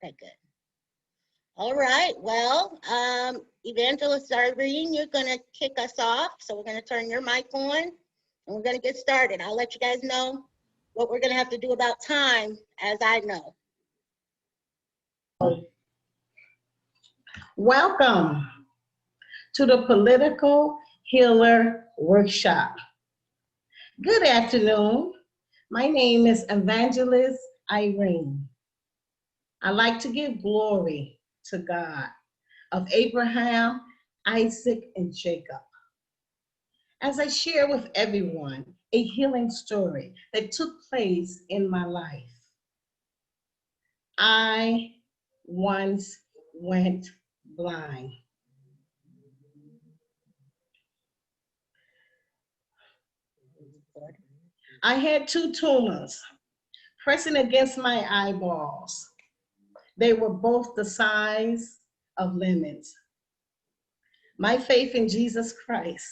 Okay, good. All right, well, Evangelist Darlene, you're going to kick us off. So we're going to turn your mic on and we're going to get started. I'll let you guys know what we're going to have to do about time as I know. Welcome to the Political Healer Workshop. Good afternoon. My name is Evangelist Irene. I like to give glory to God of Abraham, Isaac, and Jacob, as I share with everyone a healing story that took place in my life. I once went blind. I had 2 tumors pressing against my eyeballs. They were both the size of lemons. My faith in Jesus Christ,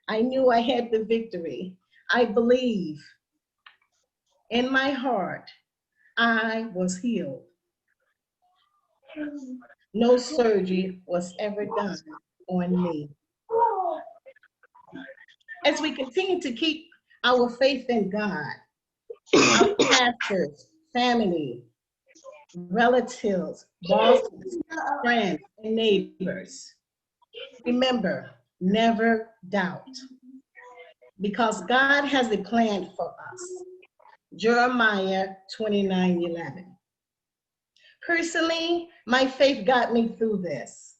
I knew I had the victory. I believe in my heart I was healed. No surgery was ever done on me. As we continue to keep our faith in God, our pastors, family, relatives, bosses, friends, and neighbors, remember, never doubt, because God has a plan for us. Jeremiah 29:11. Personally, my faith got me through this,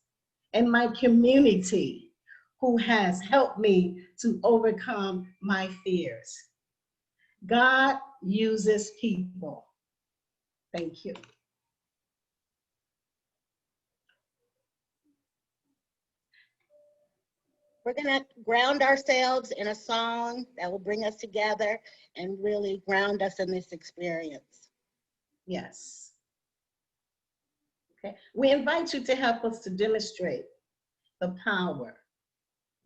and my community who has helped me to overcome my fears. God uses people. Thank you. We're going to ground ourselves in a song that will bring us together and really ground us in this experience. Yes. Okay. We invite you to help us to demonstrate the power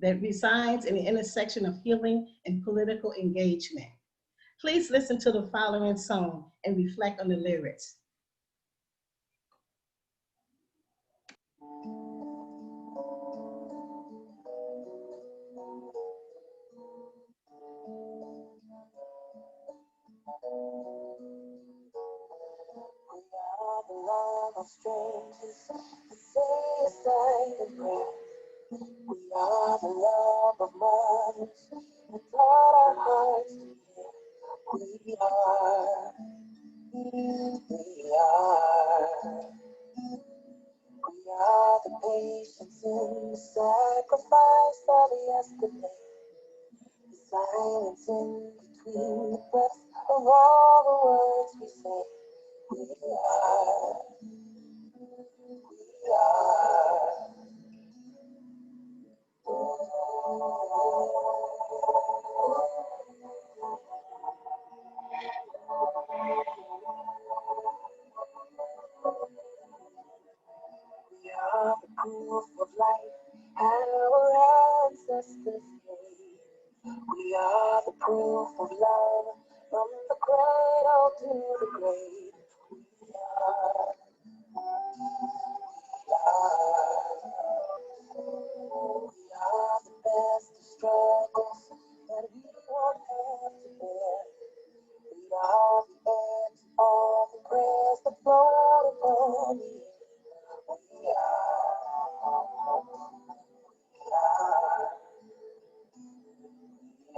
that resides in the intersection of healing and political engagement. Please listen to the following song and reflect on the lyrics. We are the love of strangers who say a silent prayer. We are the love of mothers who taught our hearts to hear. We are, we are. We are the patience in the sacrifice of yesterday. The silence in between the breaths of all the words we say. We are, we are. We are the proof of life our ancestors gave. We are the proof of love from the cradle to the grave. We are, we are. We are the best of struggles that we won't have to bear. We are the edge of the prayers that float upon the air. We are, we are, we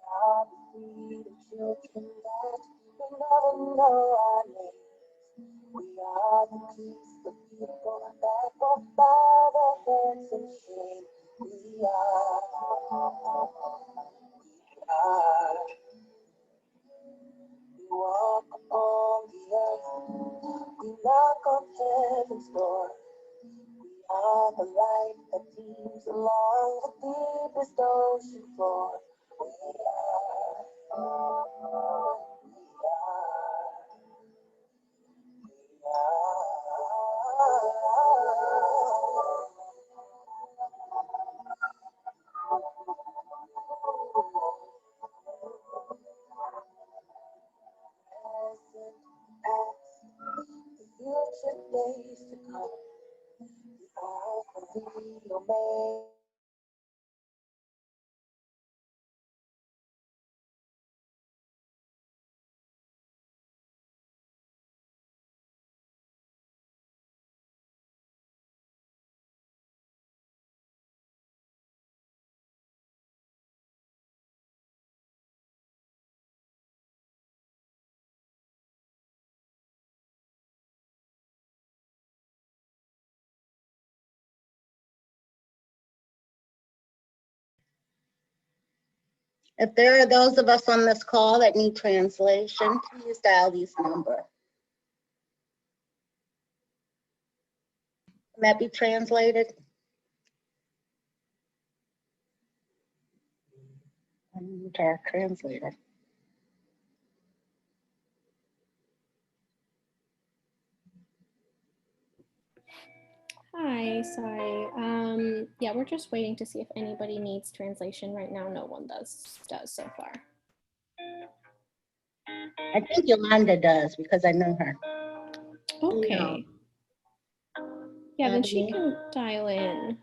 are the freedom children that we never know our names. We are the peace, the people that won't bow their heads in shame. We are, we are. We walk upon the earth, we knock on heaven's door. We are the light that beams along the deepest ocean floor. We are, we are, we are. days to come. The Alpha, the Omega. If there are those of us on this call that need translation, please dial this number. Can that be translated? To our translator. Hi, sorry. Yeah, we're just waiting to see if anybody needs translation right now. No one does so far. I think Yolanda does because I know her. Okay. Yeah, then she Ebony? can dial in.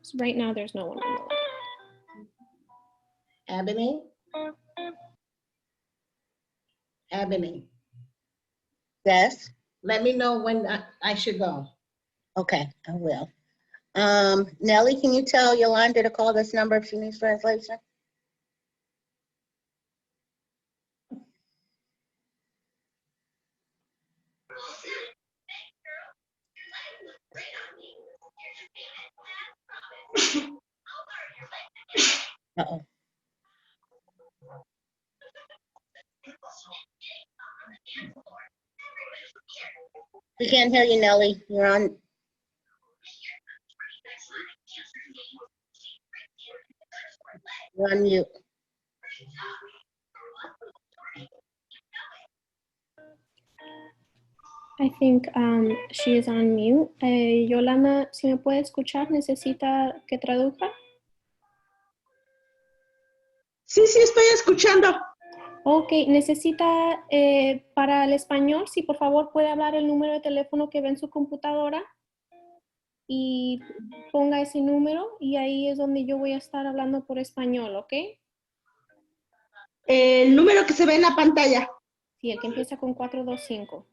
So right now there's no one on the line. Ebony? Ebony, Yes? let me know when I should go. Okay, I will. Nellie, can you tell Yolanda to call this number if she needs translation? Uh-oh. We can't hear you, Nellie. You're on mute. I think she is on mute. Yolanda, si me puede escuchar, ¿necesita que traduzca? Sí, sí, estoy escuchando. Ok, necesita para el español, si por favor puede hablar el número de teléfono que ve en su computadora y ponga ese número y ahí es donde yo voy a estar hablando por español, ¿ok? El número que se ve en la pantalla. Sí, el que empieza con 425.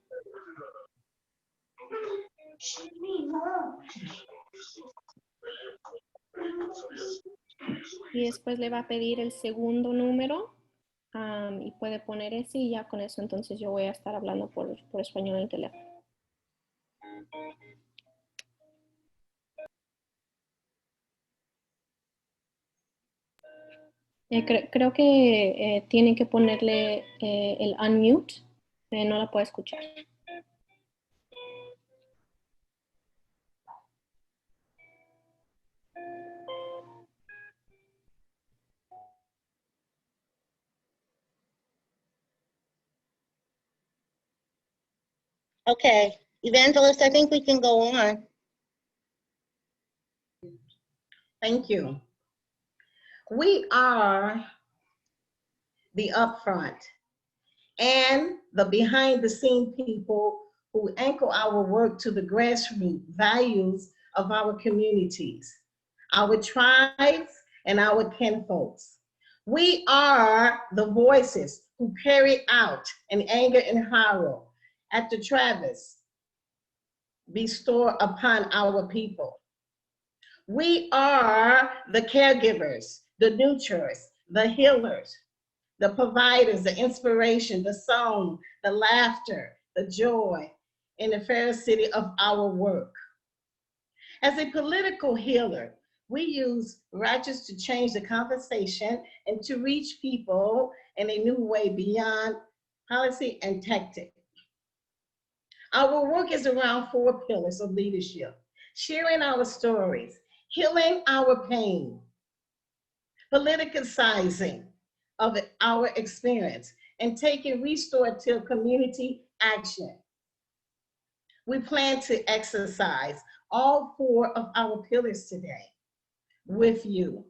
Y después le va a pedir el segundo número y puede poner ese y ya con eso entonces yo voy a estar hablando por español en el teléfono. Creo que tienen que ponerle el unmute, no la puedo escuchar. Okay, Evangelist, I think we can go on. Thank you. We are the upfront and the behind the scene people who anchor our work to the grassroots values of our communities, our tribes, and our kinfolks. We are the voices who carry out in anger and horror at the Travis bestow upon our people. We are the caregivers, the nurturers, the healers, the providers, the inspiration, the song, the laughter, the joy in the fair city of our work. As a political healer, we use righteous to change the conversation and to reach people in a new way beyond policy and tactic. Our work is around 4 pillars of leadership: sharing our stories, healing our pain, politicizing of our experience, and taking restorative community action. We plan to exercise all 4 of our pillars today with you.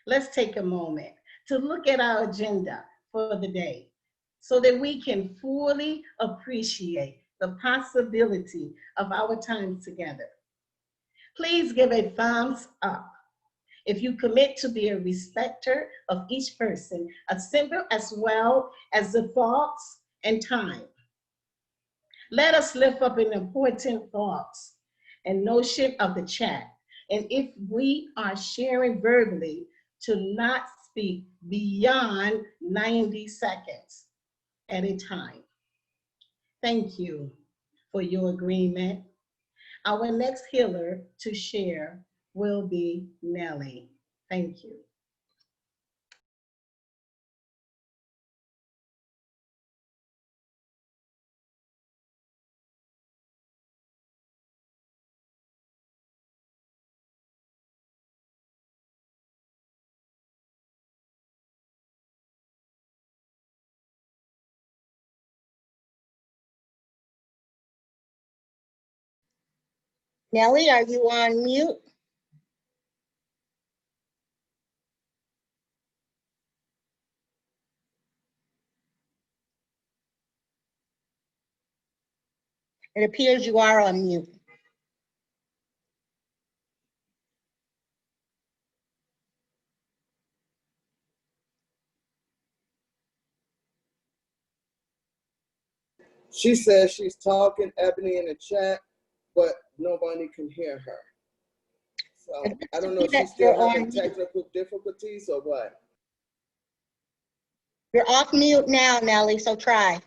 Let's take a moment to look at our agenda for the day so that we can fully appreciate the possibility of our time together. Please give a thumbs up if you commit to be a respecter of each person, as well as the thoughts and time. Let us lift up an important thoughts and notion of the chat. And if we are sharing verbally, to not speak beyond 90 seconds at a time. Thank you for your agreement. Our next healer to share will be Nellie. Thank you. Nellie, are you on mute? It appears you are on mute. She says she's talking, Ebony, in the chat, but nobody can hear her. So I don't know if she's still having technical difficulties or what. You're off mute now, Nellie, so try.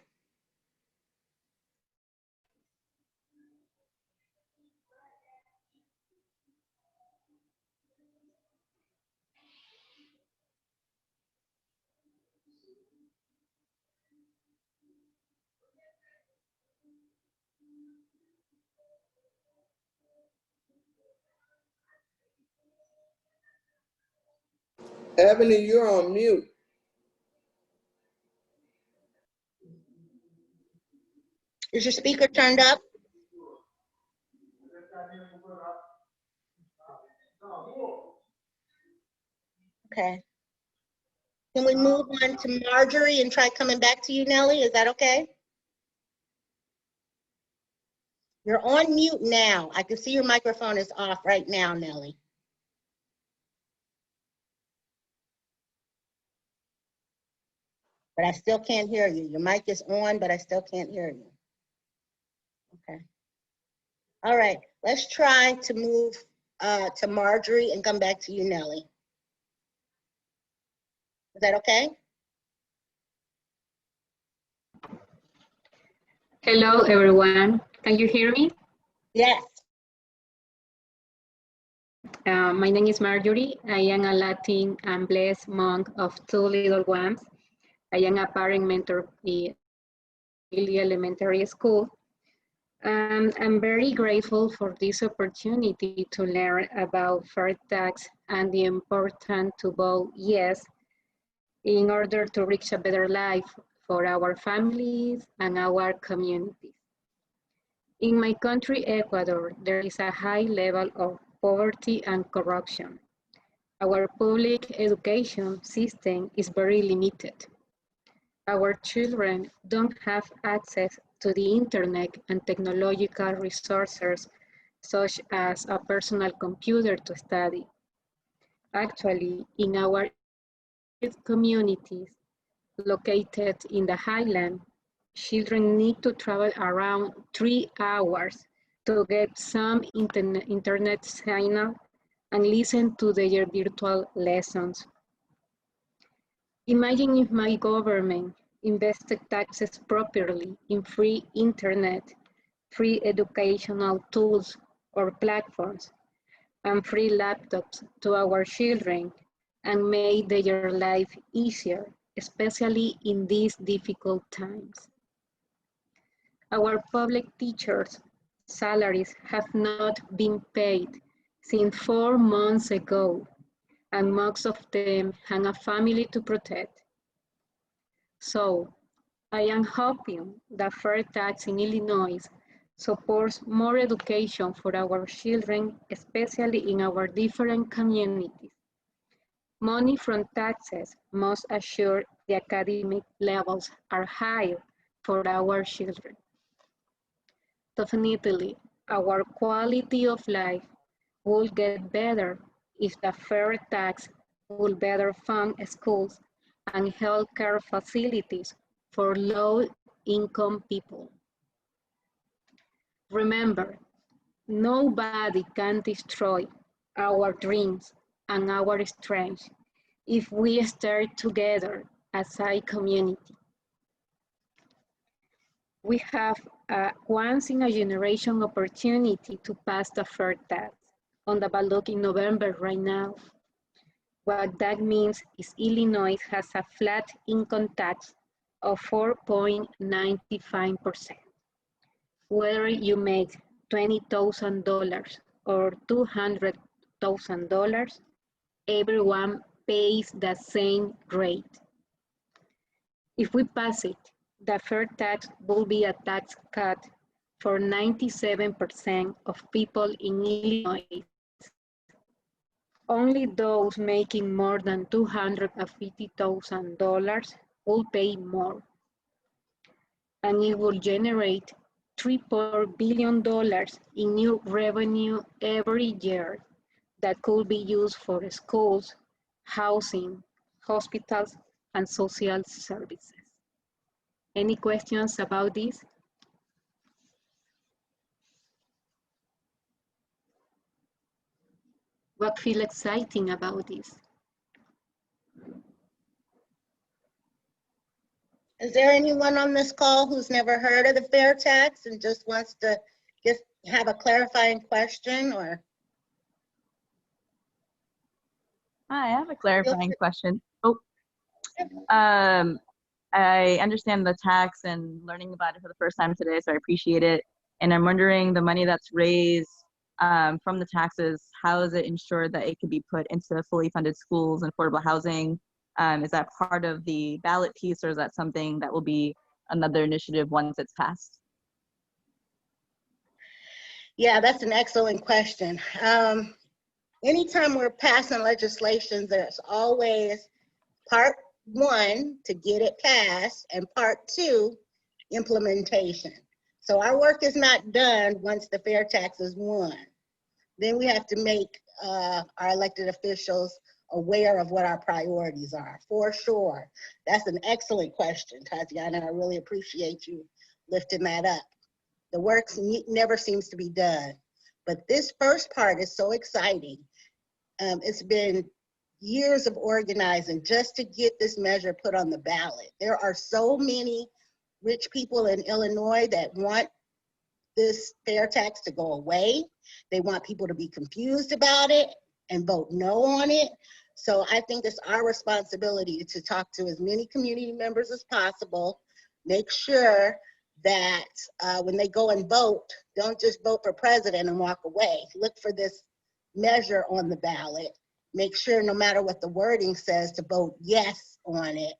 Ebony, you're on mute. Is your speaker turned up? Okay. Can we move on to Marjorie and try coming back to you, Nellie? Is that okay? You're on mute now. I can see your microphone is off right now, Nellie. But I still can't hear you. Your mic is on, but I still can't hear you. Okay. All right, let's try to move to Marjorie and come back to you, Nellie. Is that okay? Hello, everyone. Can you hear me? Yes. My name is Marjorie. I am a Latin and blessed monk of two little ones. I am a parent mentor in elementary school. And I'm very grateful for this opportunity to learn about fair tax and the importance to vote yes in order to reach a better life for our families and our communities. In my country, Ecuador, there is a high level of poverty and corruption. Our public education system is very limited. Our children don't have access to the internet and technological resources such as a personal computer to study. Actually, in our communities located in the highland, children need to travel around 3 hours to get some internet signal and listen to their virtual lessons. Imagine if my government invested taxes properly in free internet, free educational tools or platforms, and free laptops to our children and made their life easier, especially in these difficult times. Our public teachers' salaries have not been paid since 4 months ago, and most of them have a family to protect. So, I am hoping that fair tax in Illinois supports more education for our children, especially in our different communities. Money from taxes must assure the academic levels are high for our children. Definitely, our quality of life will get better if the fair tax will better fund schools and healthcare facilities for low-income people. Remember, nobody can destroy our dreams and our strength if we stay together as a community. We have a once-in-a-generation opportunity to pass the fair tax on the ballot in November right now. What that means is Illinois has a flat income tax of 4.95%. Whether you make $20,000 or $200,000, everyone pays the same rate. If we pass it, the fair tax will be a tax cut for 97% of people in Illinois. Only those making more than $250,000 will pay more. And it will generate $3.4 billion in new revenue every year that could be used for schools, housing, hospitals, and social services. Any questions about this? What feels exciting about this? Is there anyone on this call who's never heard of the fair tax and just wants to just have a clarifying question or? Hi, I have a clarifying question. I understand the tax and learning about it for the first time today, so I appreciate it. And I'm wondering, the money that's raised from the taxes, how is it ensured that it can be put into fully funded schools and affordable housing? Is that part of the ballot piece, or is that something that will be another initiative once it's passed? Yeah, that's an excellent question. Anytime we're passing legislation, there's always part one, to get it passed, and part two, implementation. So our work is not done once the fair tax is won. Then we have to make our elected officials aware of what our priorities are, for sure. That's an excellent question, Tatiana. I really appreciate you lifting that up. The work never seems to be done, but this first part is so exciting. It's been years of organizing just to get this measure put on the ballot. There are so many rich people in Illinois that want this fair tax to go away. They want people to be confused about it and vote no on it. So I think it's our responsibility to talk to as many community members as possible, make sure that when they go and vote, don't just vote for president and walk away. Look for this measure on the ballot. Make sure, no matter what the wording says, to vote yes on it,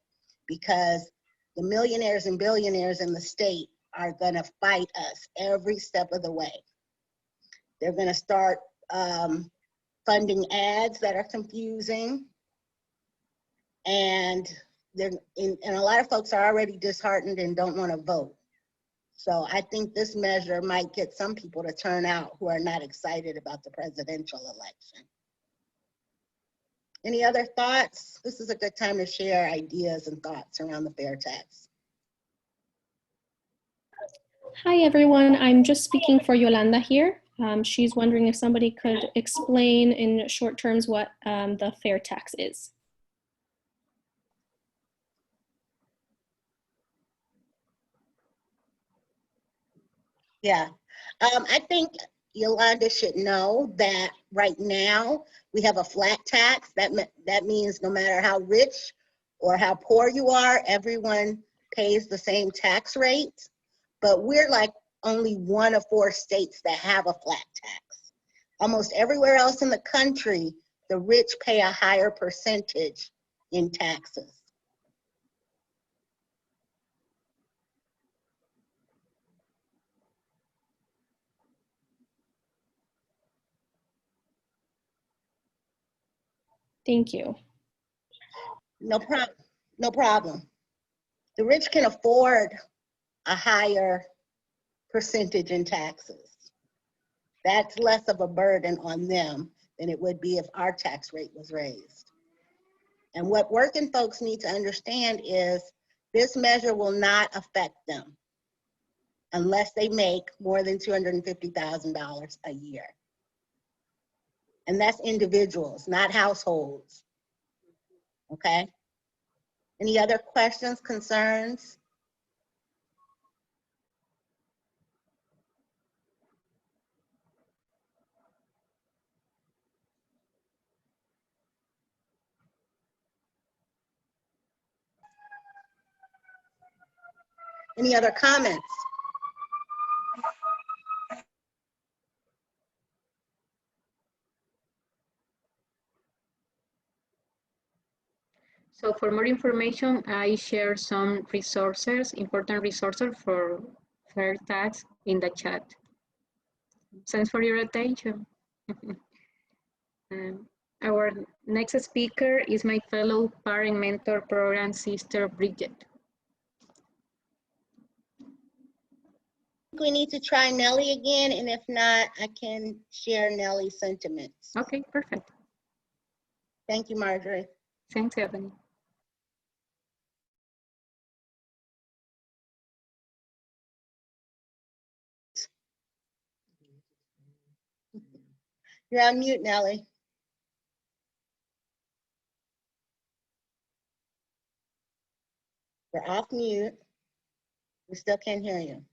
because the millionaires and billionaires in the state are gonna fight us every step of the way. They're gonna start funding ads that are confusing, and a lot of folks are already disheartened and don't wanna vote. So I think this measure might get some people to turn out who are not excited about the presidential election. Any other thoughts? This is a good time to share ideas and thoughts around the fair tax. Hi, everyone. I'm just speaking for Yolanda here. She's wondering if somebody could explain in short terms what the fair tax is. Yeah, I think Yolanda should know that right now we have a flat tax. That means no matter how rich or how poor you are, everyone pays the same tax rate. But we're like only one of 4 states that have a flat tax. Almost everywhere else in the country, the rich pay a higher percentage in taxes. Thank you. No problem. No problem. The rich can afford a higher percentage in taxes. That's less of a burden on them than it would be if our tax rate was raised. And what working folks need to understand is this measure will not affect them unless they make more than $250,000 a year. And that's individuals, not households. Okay? Any other questions, concerns? Any other comments? So for more information, I share some resources, important resources for fair tax in the chat. Thanks for your attention. Our next speaker is my fellow parent mentor program sister, Bridget. We need to try Nellie again, and if not, I can share Nellie's sentiments. Okay, perfect. Thank you, Marjorie. Thanks, Ebony. You're on mute, Nellie. You're off mute. We still can't hear you.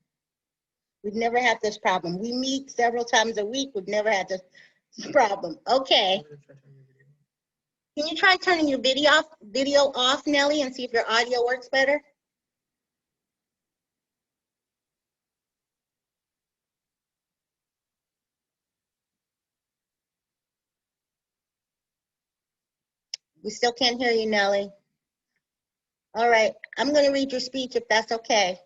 We've never had this problem. We meet several times a week. We've never had this problem. Okay. Can you try turning your video off, Nellie, and see if your audio works better? We still can't hear you, Nellie. All right, I'm going to read your speech if that's okay.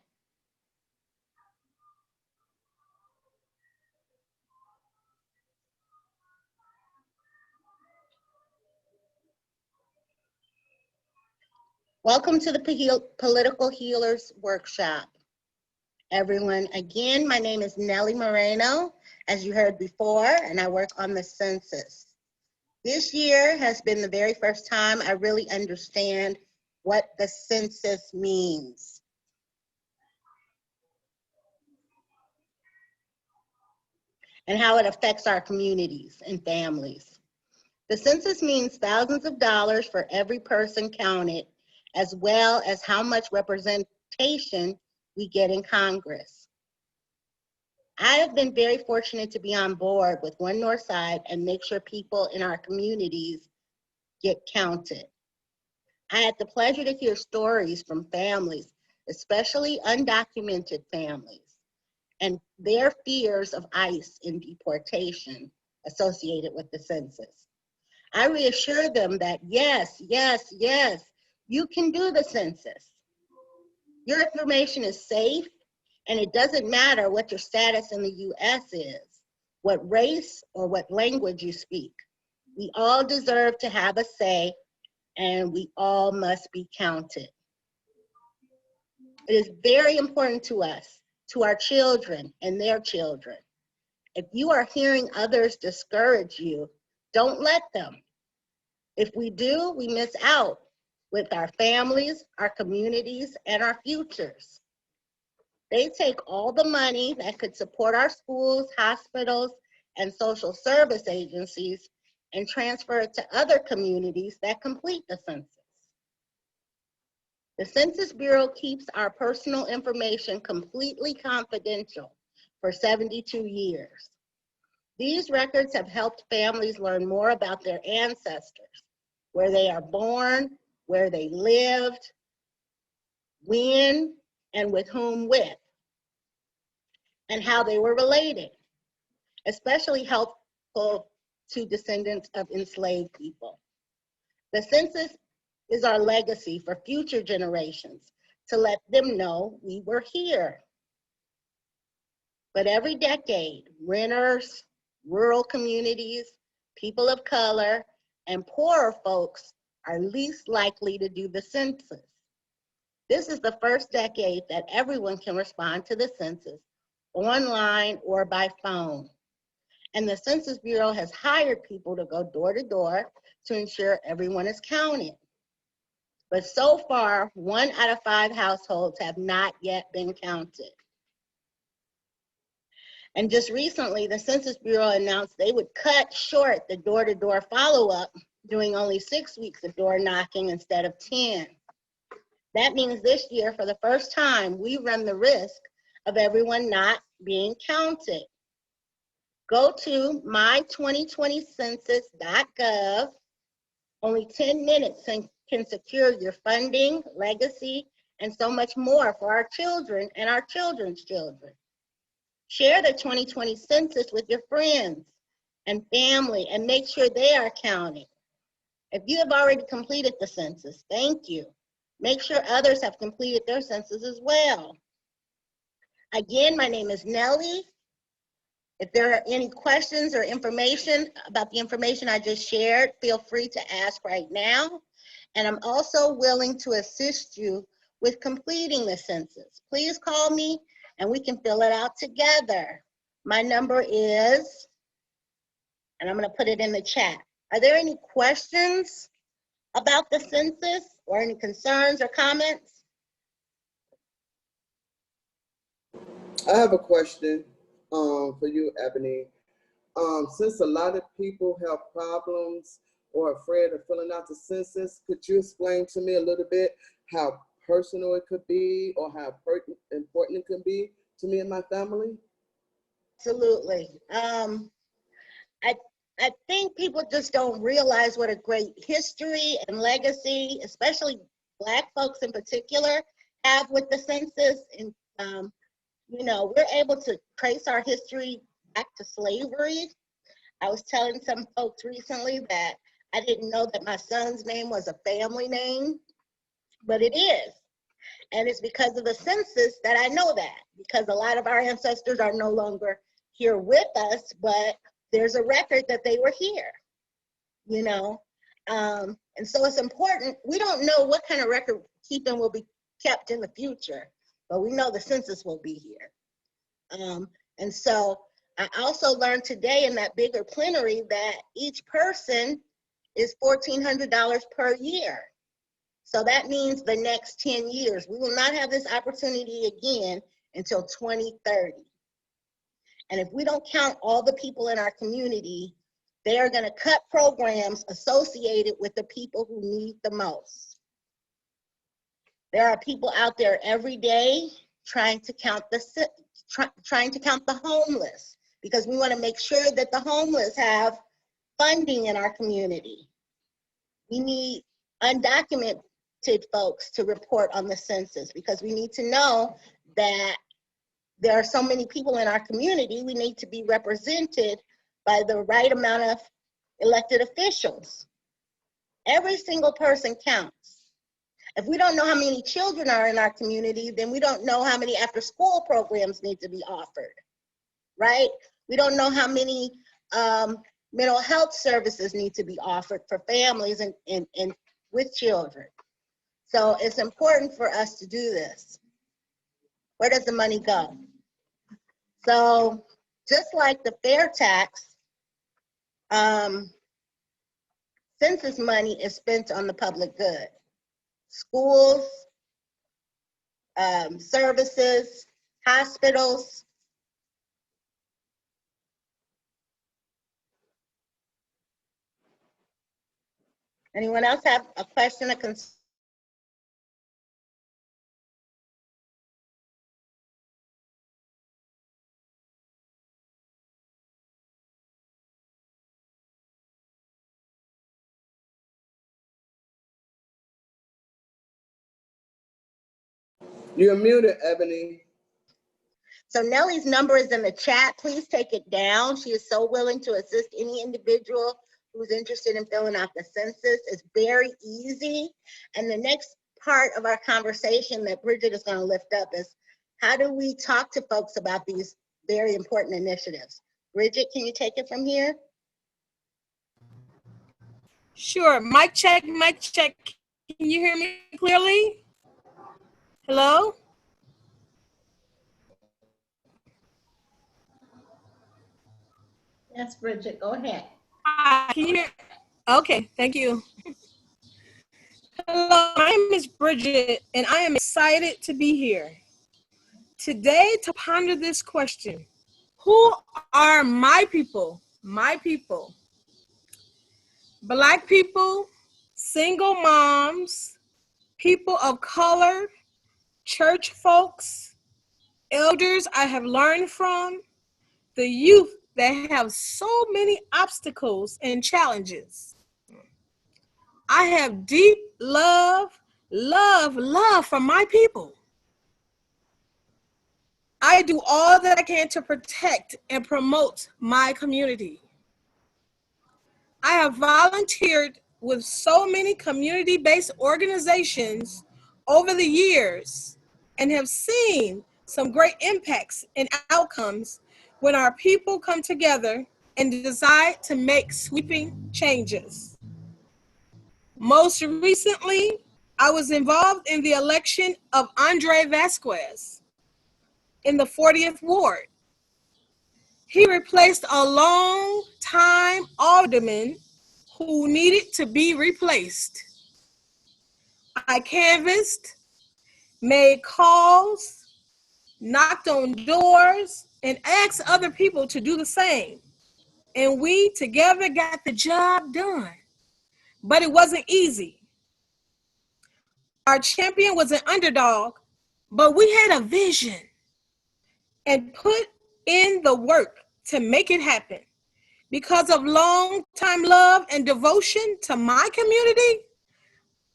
Welcome to the Political Healers Workshop. Everyone, again, my name is Nellie Moreno, as you heard before, and I work on the census. This year has been the very first time I really understand what the census means. And how it affects our communities and families. The census means thousands of dollars for every person counted, as well as how much representation we get in Congress. I have been very fortunate to be on board with One Northside and make sure people in our communities get counted. I had the pleasure to hear stories from families, especially undocumented families, and their fears of ICE and deportation associated with the census. I reassure them that yes, yes, yes, you can do the census. Your information is safe, and it doesn't matter what your status in the US is, what race or what language you speak. We all deserve to have a say, and we all must be counted. It is very important to us, to our children and their children. If you are hearing others discourage you, don't let them. If we do, we miss out with our families, our communities, and our futures. They take all the money that could support our schools, hospitals, and social service agencies and transfer it to other communities that complete the census. The Census Bureau keeps our personal information completely confidential for 72 years. These records have helped families learn more about their ancestors, where they are born, where they lived, when, and with whom with, and how they were related, especially helpful to descendants of enslaved people. The census is our legacy for future generations to let them know we were here. But every decade, renters, rural communities, people of color, and poorer folks are least likely to do the census. This is the first decade that everyone can respond to the census online, or by phone. And the Census Bureau has hired people to go door to door to ensure everyone is counted. But so far, 1 out of 5 households have not yet been counted. And just recently, the Census Bureau announced they would cut short the door-to-door follow-up, doing only 6 weeks of door knocking instead of 10. That means this year, for the first time, we run the risk of everyone not being counted. Go to my2020census.gov. Only 10 minutes can secure your funding, legacy, and so much more for our children and our children's children. Share the 2020 census with your friends and family and make sure they are counted. If you have already completed the census, thank you. Make sure others have completed their census as well. Again, my name is Nellie. If there are any questions or information about the information I just shared, feel free to ask right now. And I'm also willing to assist you with completing the census. Please call me and we can fill it out together. My number is, and I'm gonna put it in the chat. Are there any questions about the census or any concerns or comments? I have a question for you, Ebony. Since a lot of people have problems or afraid of filling out the census, could you explain to me a little bit how personal it could be or how important it can be to me and my family? Absolutely. I think people just don't realize what a great history and legacy, especially Black folks in particular, have with the census. And, you know, we're able to trace our history back to slavery. I was telling some folks recently that I didn't know that my son's name was a family name, but it is. And it's because of the census that I know that, because a lot of our ancestors are no longer here with us, but there's a record that they were here, you know? And so it's important. We don't know what kind of record keeping will be kept in the future, but we know the census will be here. And so I also learned today in that bigger plenary that each person is $1,400 per year. So that means the next 10 years. We will not have this opportunity again until 2030. And if we don't count all the people in our community, they are gonna cut programs associated with the people who need the most. There are people out there every day trying to count the homeless, because we wanna make sure that the homeless have funding in our community. We need undocumented folks to report on the census, because we need to know that there are so many people in our community. We need to be represented by the right amount of elected officials. Every single person counts. If we don't know how many children are in our community, then we don't know how many after-school programs need to be offered, right? We don't know how many mental health services need to be offered for families and with children. So it's important for us to do this. Where does the money go? So just like the fair tax, census money is spent on the public good. Schools, services, hospitals. Anyone else have a question or concern? You're muted, Ebony. So Nellie's number is in the chat. Please take it down. She is so willing to assist any individual who's interested in filling out the census. It's very easy. And the next part of our conversation that Bridget is going to lift up is, how do we talk to folks about these very important initiatives? Bridget, can you take it from here? Sure. Mic check, mic check. Can you hear me clearly? Hello? Yes, Bridget, go ahead. Hi, can you hear? Okay, thank you. Hello, my name is Bridget, and I am excited to be here today to ponder this question. Who are my people? My people. Black people, single moms, people of color, church folks, elders I have learned from, the youth that have so many obstacles and challenges. I have deep love for my people. I do all that I can to protect and promote my community. I have volunteered with so many community-based organizations over the years and have seen some great impacts and outcomes when our people come together and decide to make sweeping changes. Most recently, I was involved in the election of Andre Vasquez in the 40th Ward. He replaced a long-time alderman who needed to be replaced. I canvassed, made calls, knocked on doors, and asked other people to do the same. And we together got the job done. But it wasn't easy. Our champion was an underdog, but we had a vision and put in the work to make it happen. Because of long-time love and devotion to my community,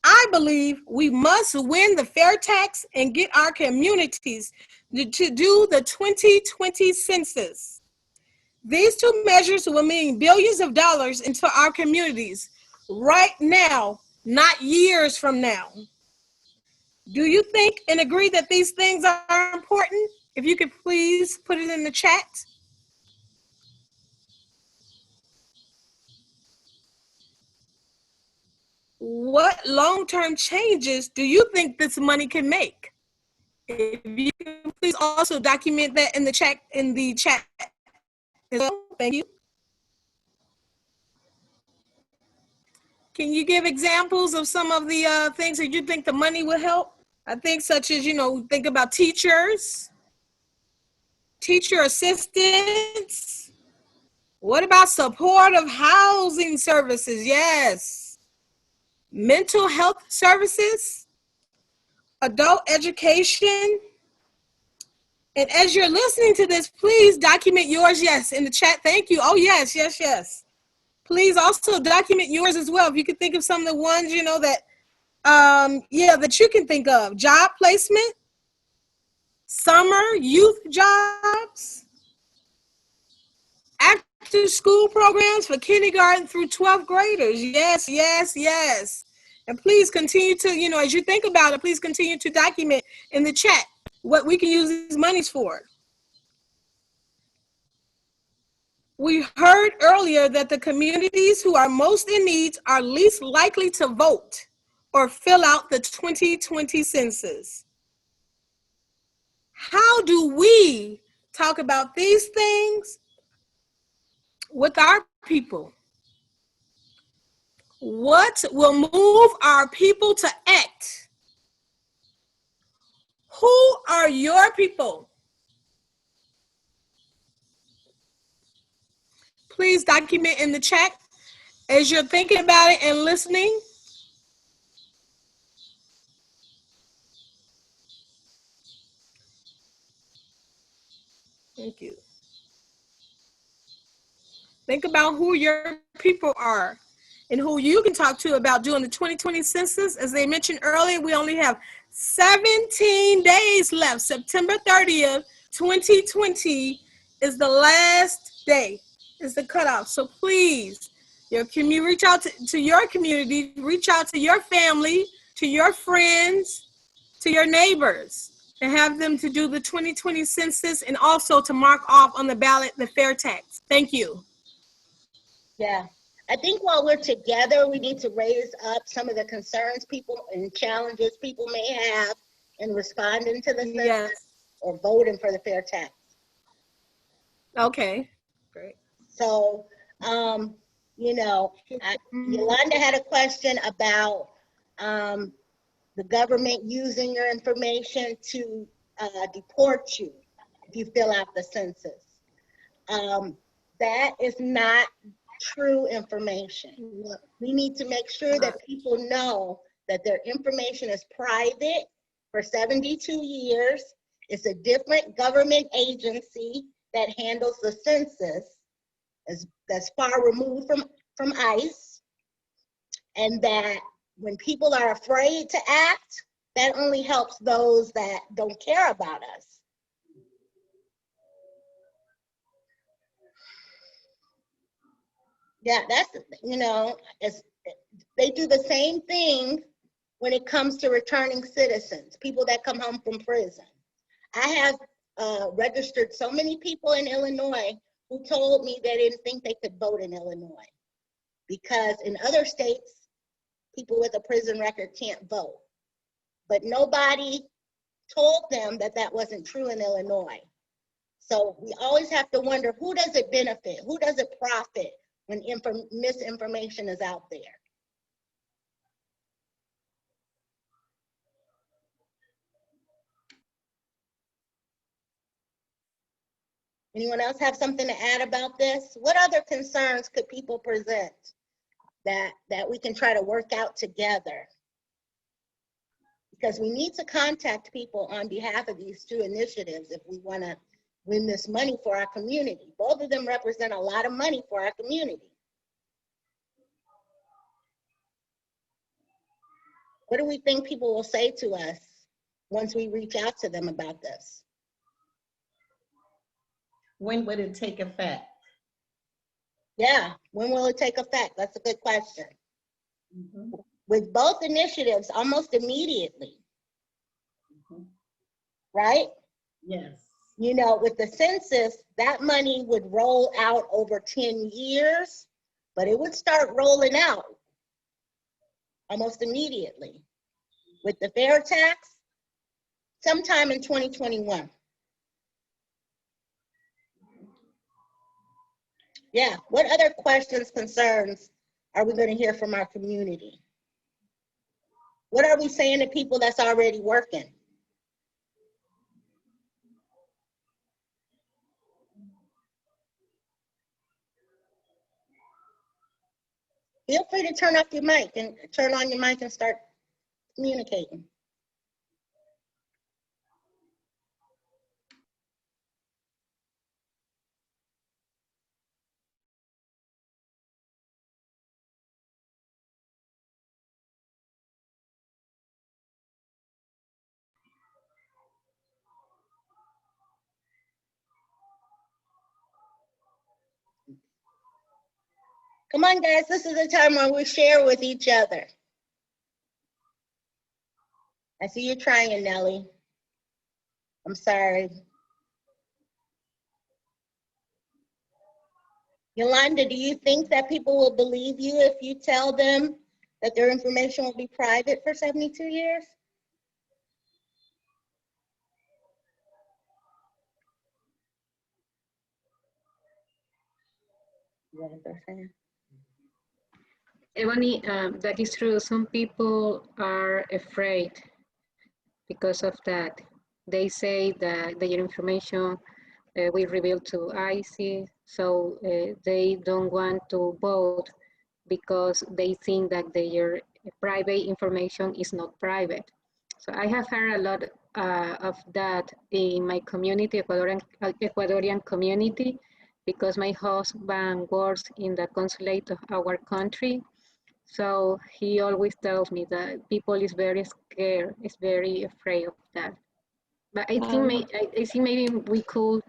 I believe we must win the fair tax and get our communities to do the 2020 census. These two measures will mean billions of dollars into our communities right now, not years from now. Do you think and agree that these things are important? If you could please put it in the chat. What long-term changes do you think this money can make? If you can please also document that in the chat as well. Thank you. Can you give examples of some of the things that you think the money will help? I think such as, think about teachers, teacher assistants. What about supportive housing services? Yes. Mental health services, adult education. And as you're listening to this, please document yours, yes, in the chat. Thank you. Oh, yes, yes, yes. Please also document yours as well. If you could think of some of the ones, that, that you can think of. Job placement, summer youth jobs, after school programs for kindergarten through 12th graders. Yes, yes, yes. And please continue to, as you think about it, please continue to document in the chat what we can use these monies for. We heard earlier that the communities who are most in need are least likely to vote or fill out the 2020 census. How do we talk about these things with our people? What will move our people to act? Who are your people? Please document in the chat as you're thinking about it and listening. Thank you. Think about who your people are and who you can talk to about doing the 2020 census. As they mentioned earlier, we only have 17 days left. September 30th, 2020 is the last day, is the cutoff. So please, reach out to your community, reach out to your family, to your friends, to your neighbors, and have them to do the 2020 census and also to mark off on the ballot the fair tax. Thank you. Yeah. I think while we're together, we need to raise up some of the concerns people and challenges people may have in responding to the census, yes, or voting for the fair tax. Okay, great. So, you know, Yolanda had a question about the government using your information to deport you if you fill out the census. That is not true information. We need to make sure that people know that their information is private for 72 years. It's a different government agency that handles the census, that's far removed from ICE, and that when people are afraid to act, that only helps those that don't care about us. Yeah, that's, you know, they do the same thing when it comes to returning citizens, people that come home from prison. I have registered so many people in Illinois who told me they didn't think they could vote in Illinois because in other states, people with a prison record can't vote. But nobody told them that that wasn't true in Illinois. So we always have to wonder, who does it benefit? Who does it profit when misinformation is out there? Anyone else have something to add about this? What other concerns could people present that we can try to work out together? Because we need to contact people on behalf of these two initiatives if we want to win this money for our community. Both of them represent a lot of money for our community. What do we think people will say to us once we reach out to them about this? When would it take effect? Yeah, when will it take effect? That's a good question. With both initiatives, almost immediately, right? Yes. You know, with the census, that money would roll out over 10 years, but it would start rolling out almost immediately. With the fair tax, sometime in 2021. Yeah, what other questions, concerns are we going to hear from our community? What are we saying to people that's already working? Feel free to turn off your mic and turn on your mic and start communicating. Come on, guys, this is the time where we share with each other. I see you trying, Nellie. I'm sorry. Yolanda, do you think that people will believe you if you tell them that their information will be private for 72 years? Ebony, that is true. Some people are afraid because of that. They say that their information will reveal to ICE, so they don't want to vote because they think that their private information is not private. So I have heard a lot of that in my community, Ecuadorian community, because my husband works in the consulate of our country. So he always tells me that people is very scared, is very afraid of that. But I think maybe we could,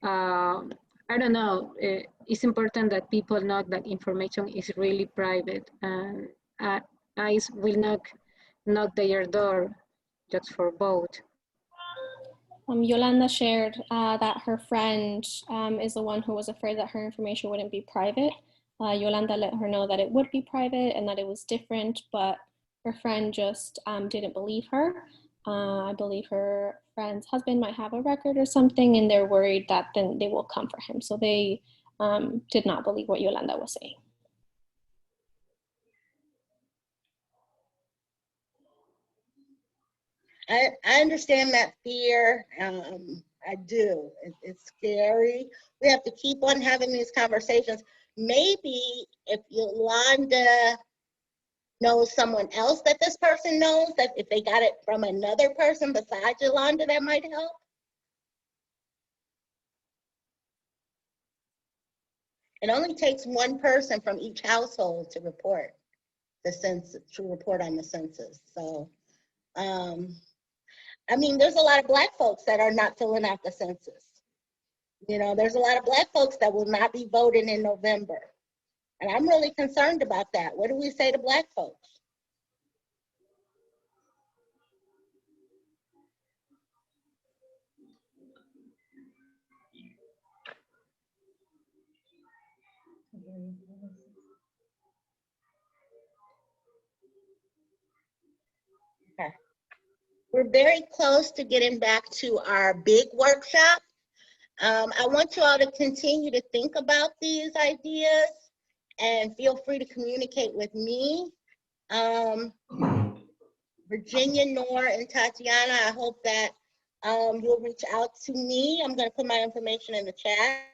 I don't know, it's important that people know that information is really private, and ICE will not knock their door just for vote. Yolanda shared that her friend is the one who was afraid that her information wouldn't be private. Yolanda let her know that it would be private and that it was different, but her friend just didn't believe her. I believe her friend's husband might have a record or something, and they're worried that then they will come for him. So they did not believe what Yolanda was saying. I understand that fear. I do. It's scary. We have to keep on having these conversations. Maybe if Yolanda knows someone else that this person knows, that if they got it from another person besides Yolanda, that might help. It only takes one person from each household to report the census, to report on the census. So, I mean, there's a lot of Black folks that are not filling out the census. You know, there's a lot of Black folks that will not be voting in November. And I'm really concerned about that. What do we say to Black folks? Okay. We're very close to getting back to our big workshop. I want you all to continue to think about these ideas and feel free to communicate with me. Virginia, Nora, and Tatiana, I hope that you'll reach out to me. I'm going to put my information in the chat.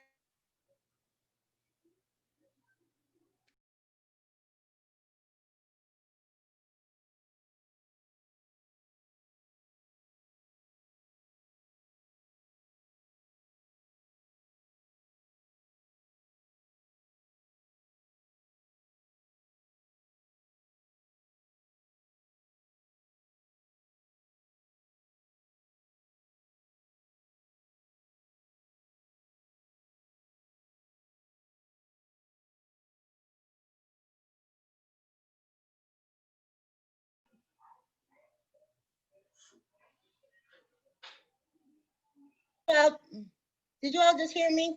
Did you all just hear me?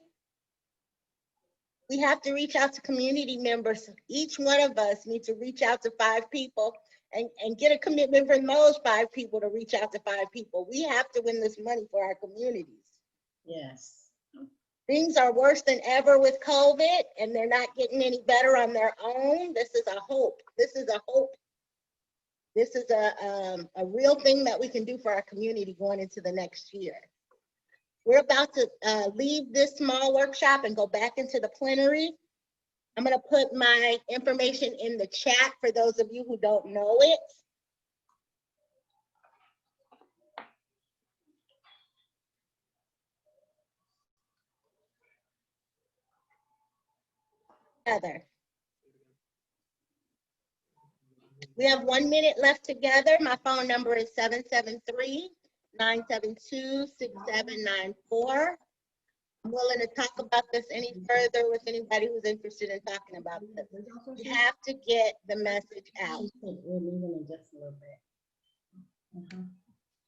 We have to reach out to community members. Each one of us needs to reach out to 5 people and get a commitment from those 5 people to reach out to 5 people. We have to win this money for our communities. Yes. Things are worse than ever with COVID, and they're not getting any better on their own. This is a hope. This is a hope. This is a real thing that we can do for our community going into the next year. We're about to leave this small workshop and go back into the plenary. I'm going to put my information in the chat for those of you who don't know it. Together. We have 1 minute left together. My phone number is 773-972-6794. I'm willing to talk about this any further with anybody who's interested in talking about this. We have to get the message out. We're leaving in just a little bit.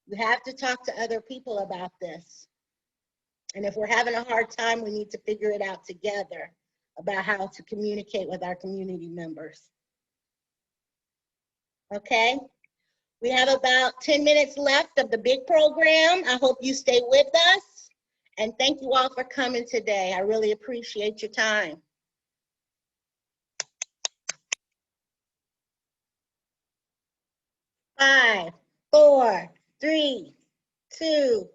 We have to talk to other people about this. And if we're having a hard time, we need to figure it out together about how to communicate with our community members. Okay? We have about 10 minutes left of the big program. I hope you stay with us. And thank you all for coming today. I really appreciate your time. 5, 4, 3, 2,